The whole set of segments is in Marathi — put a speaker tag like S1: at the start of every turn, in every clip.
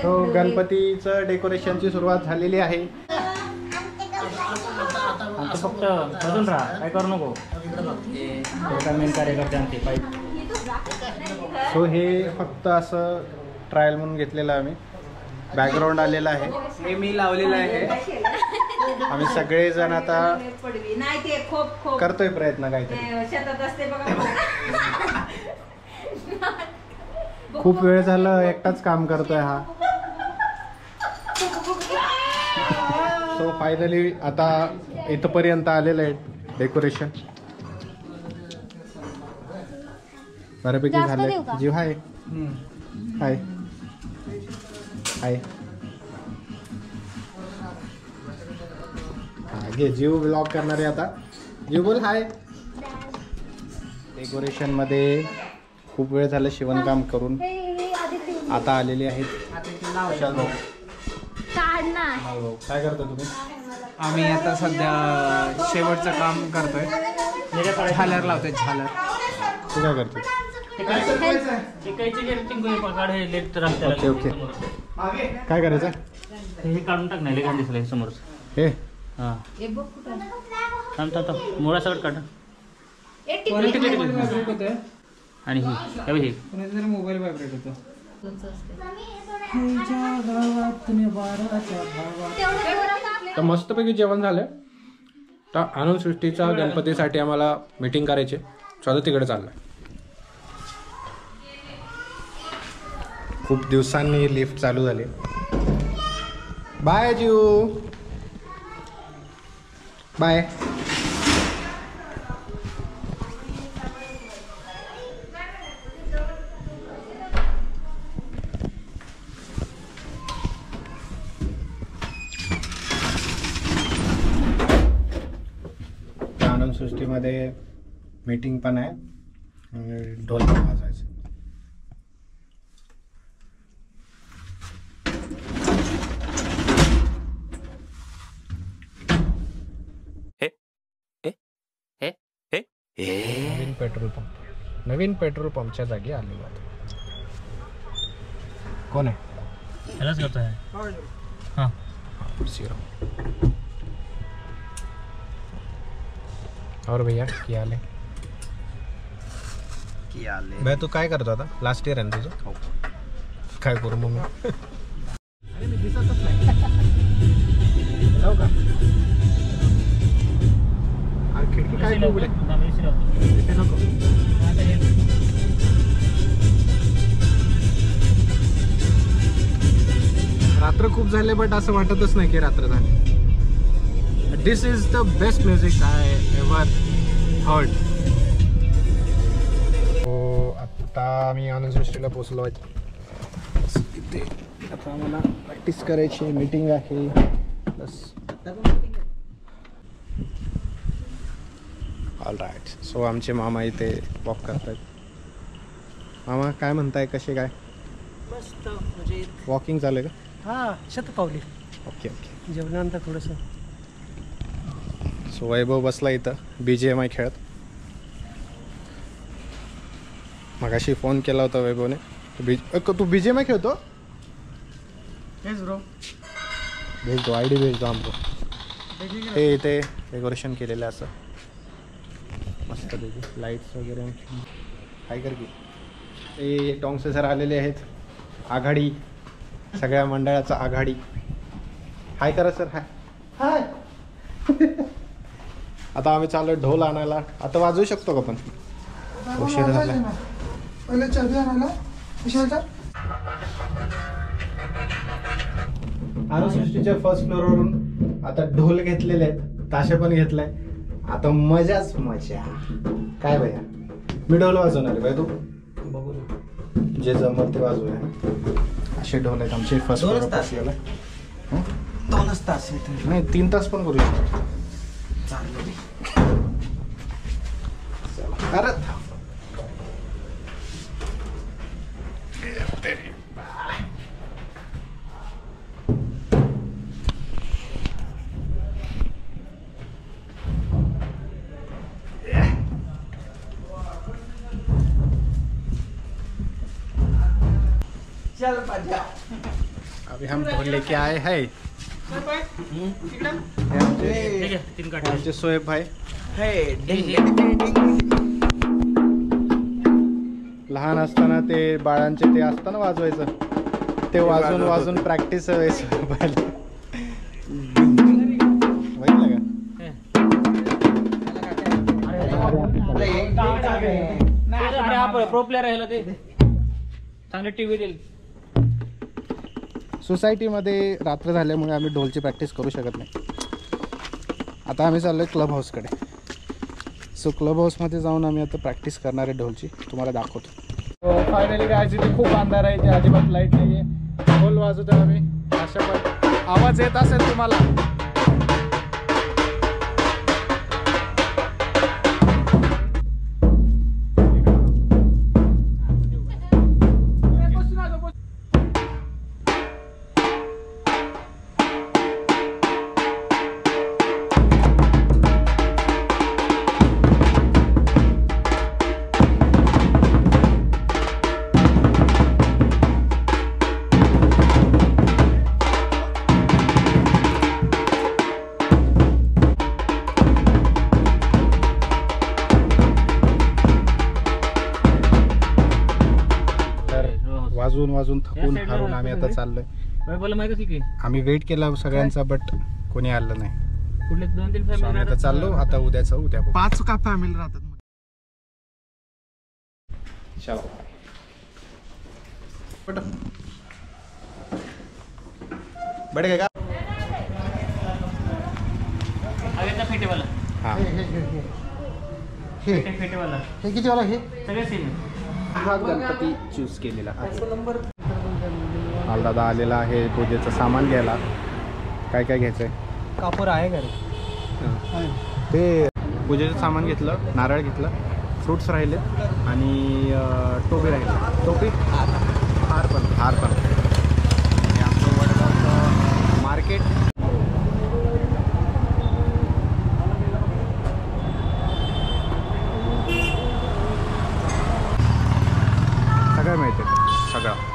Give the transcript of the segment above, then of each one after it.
S1: तो गणपतीचं डेकोरेशनची सुरुवात झालेली आहे.
S2: फक्त बसून राहा, काय करू नको. मेन कार्यकर्त्यांचे पाहिजे.
S1: सो हे फक्त असं ट्रायल म्हणून घेतलेलं आम्ही. बॅकग्राऊंड आलेला आहे,
S3: हे मी लावलेलं आहे.
S1: आम्ही सगळेजण आता करतोय प्रयत्न काहीतरी. खूप वेळ झालं एकटाच काम करतोय हा. सो फायनली आता इथपर्यंत आलेलं आहे डेकोरेशन. बऱ्यापैकी झालंय. जीव हाय हाय हाय. हा घे, जीव ब्लॉग करणारे आता. जीव बोल हाय. डेकोरेशन मध्ये खूप वेळ झालं शिवणकाम करून आता आलेले आहेत. काय करता तुम्ही?
S3: आम्ही आता सध्या शेवटचं काम करतोय. झालर लावतोय, झालर.
S1: तू काय करतो? Okay okay. काय करायचं?
S2: हे काढून टाक नाही लेखा दिसलंय समोर.
S1: हे
S2: हां थांब थांब थांब. मुळा सगळं काढ. आणि हे
S3: मोबाईल व्हायब्रेट होतो.
S1: तर मस्तपैकी जेवण झालं. तर आनंद सृष्टीच्या गणपतीसाठी आम्हाला मीटिंग करायची. स्वतः तिकडे चाललंय. खूप दिवसांनी लिफ्ट चालू झाली. बाय जीव, बाय. आनंद सृष्टीमध्ये मीटिंग पण आहे आणि ढोल पण वाजवायचं. नवीन पेट्रोल पंपच्या जागी आलेलो आहे. कोण आहे?
S2: ह्यालाच करतोय. हां
S1: और भैया क्या हाल है? भैया तू काय करतो आता? लास्ट इयर आहे ना तुझं? हो. काय करू मग मी? दिसतच नाही. जाऊ का? खिडकी काय उघडे? नको. रात्र खूप झाले बट असं वाटतच नाही की रात्र झाली. This is the best music I ever heard. हो आता आम्ही आनंद सृष्टीला पोचलो आहे. इथे आता आम्हाला प्रॅक्टिस करायची. मीटिंग आहे बस. All right. सो आमचे मामा इथे वॉक करतात. मामा काय म्हणताय, कसे काय?
S4: मस्त म्हणजे
S1: वॉकिंग चालू आहे का?
S4: हां शतपावली.
S1: Okay okay.
S4: जेवणानंतर थोडंसं.
S1: सो वैभव बसला इथं BGMI खेळत. मगाशी फोन केला होता वैभवने. तू BGMI खेळतो?
S4: हेच ब्रो.
S1: भेज दो, ID भेज दो आमको. हे इथे डेकोरेशन केलेलं आहे असं मस्त पैकी. लाईट्स वगैरे काय कर की. हे टॉंगसे सर आलेले आहेत. आघाडी, सगळ्या मंडळाचा आघाडी. हाय करा सर. हाय हाय. आता आम्ही चाललो ढोल आणायला. आता वाजवू शकतो का पण? उशीर झाला.
S4: पहिले चाबी आणायला विशालचा.
S1: आनंद सृष्टीच्या फर्स्ट फ्लोअरवरून आता ढोल घेतलेले आहेत, ताशे पण घेतलाय. आता मजाच मजा. काय भैया? मी ढोल वाजवणार आहे भाई. तू बघू जे जमत ते वाजवूया. असे ढोल आहेत आमचे फर्स्ट फ्लोअर असलेला.
S3: 2 तास
S1: नाही 3 तास पण करू शकतो. अरे अभी हम ढोल लेके आए हैं. आमचे सोहेब भाई. लहान असताना ते बाळांचे ते असतं ना वाजवायचं, ते वाजून वाजून प्रॅक्टिस व्हायचं पाहिलं.
S2: प्रो प्लेअर आहे ते चांगले टीव्ही देईल.
S1: सोसायटीमध्ये रात्र झाल्यामुळे आम्ही ढोलची प्रॅक्टिस करू शकत नाही. आता आम्ही चाललो आहे क्लब हाऊसकडे. सो क्लब हाऊसमध्ये जाऊन आम्ही आता प्रॅक्टिस करणार आहे ढोलची, तुम्हाला दाखवतो. फायनली काय तिथे खूप अंधार आहे, ते अजिबात लाईट नाही आहे. ढोल वाजवतो आम्ही. अशा पण आवाज येत असेल तुम्हाला. वाजून थकून हारून आम्ही आता चाललोय.
S2: माहित असेल की
S1: आम्ही वेट केला सगळ्यांचा, बट कोणी आलं नाही.
S2: कुठले 2-3
S1: So आम्ही आता चाललो. आता उद्या
S4: 5 का फॅमिली राहतात.
S1: बडे का
S2: फेटेवाला.
S1: हा
S2: फेटेवाला
S4: हे किती वाला? हे
S2: सगळे सेम.
S1: हा गणपती चूज केलेला. दादा आलेला आहे पूजेचं सामान घ्यायला. काय काय घ्यायचंय?
S4: कापूर आहे घरी.
S1: ते पूजेचं सामान घेतलं, नारळ घेतलं, फ्रूट्स राहिले आणि टोपी राहिले. टोपी हार पण. आणि आमचं वडगावचं मार्केट. सगळं मिळते, सगळं.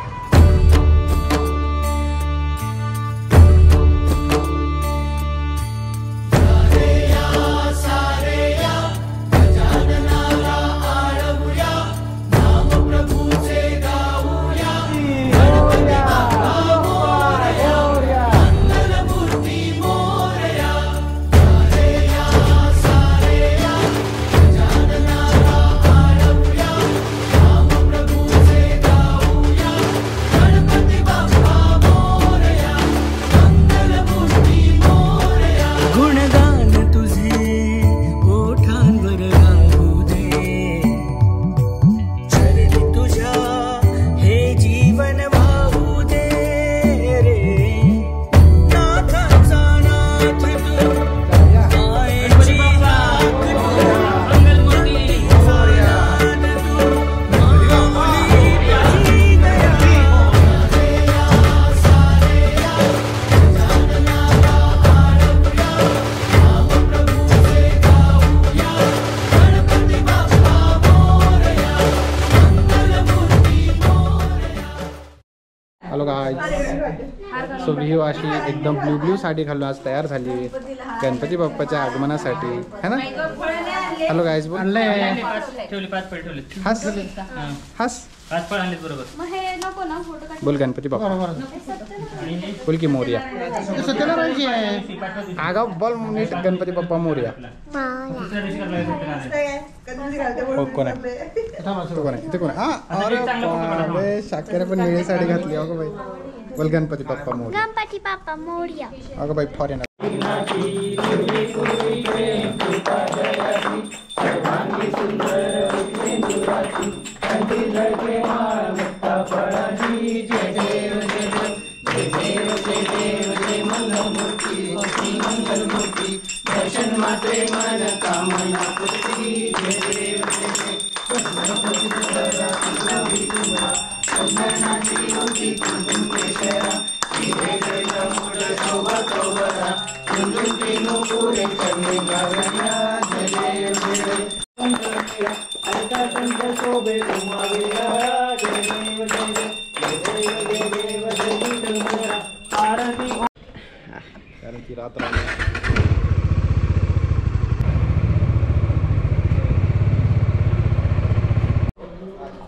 S1: Hello guys. सो ही अशी एकदम ब्लू साडी घालून आज तयार झाली गणपती बाप्पाच्या आगमनासाठी, है ना? Hello guys. बोल. हस हस. बोल गणपती बाप्पा. बोल की मोरया. अगं बोल नीट. गणपती बाप्पा मोरया. कोण आहे? इथे कोण आहे? अरे शाखेने पण निळी साडी घातली. अगं बाई. बोल गणपती बाप्पा मोरया.
S5: गणपती बाप्पा मोरया.
S1: अगं बाई फॉरेनर. दर्शन मात्रे मन कामना पूर्ती. शोभे कारण की रात्र आली.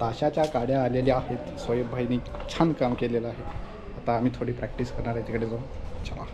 S1: ताशाच्या काड्या आलेल्या आहेत. सोयब भाईनी छान काम केलेलं आहे. आता आम्ही थोडी प्रॅक्टिस करणार आहे तिकडे जाऊन. चला.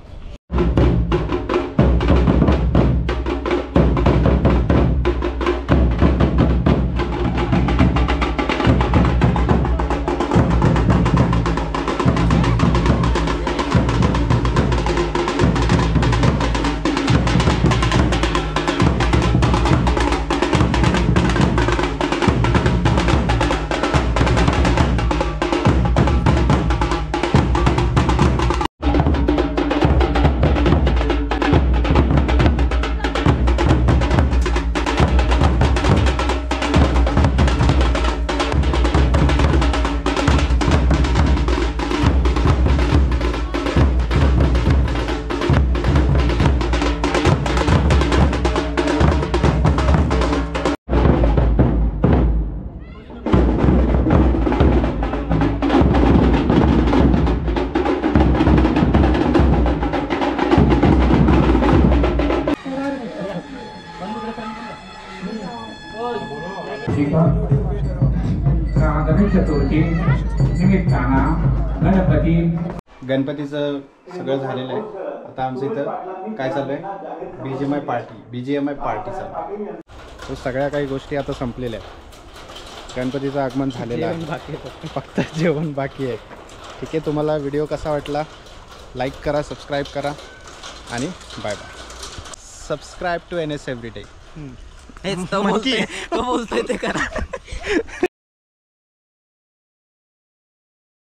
S5: चतुर्थी निमित्तानं गणपती
S1: गणपतीचं सगळं झालेलं आहे. आता आमचं इथं काय चालू आहे, BGMI पार्टी चालू आहे. तो सगळ्या काही गोष्टी आता संपलेल्या आहेत. गणपतीचं आगमन झालेलं आहे, फक्त जेवण बाकी आहे. ठीक आहे, तुम्हाला व्हिडिओ कसा वाटला लाईक करा, सबस्क्राईब करा आणि bye bye. Subscribe to NS everyday.
S3: हेच तो बोलतोय ते करा.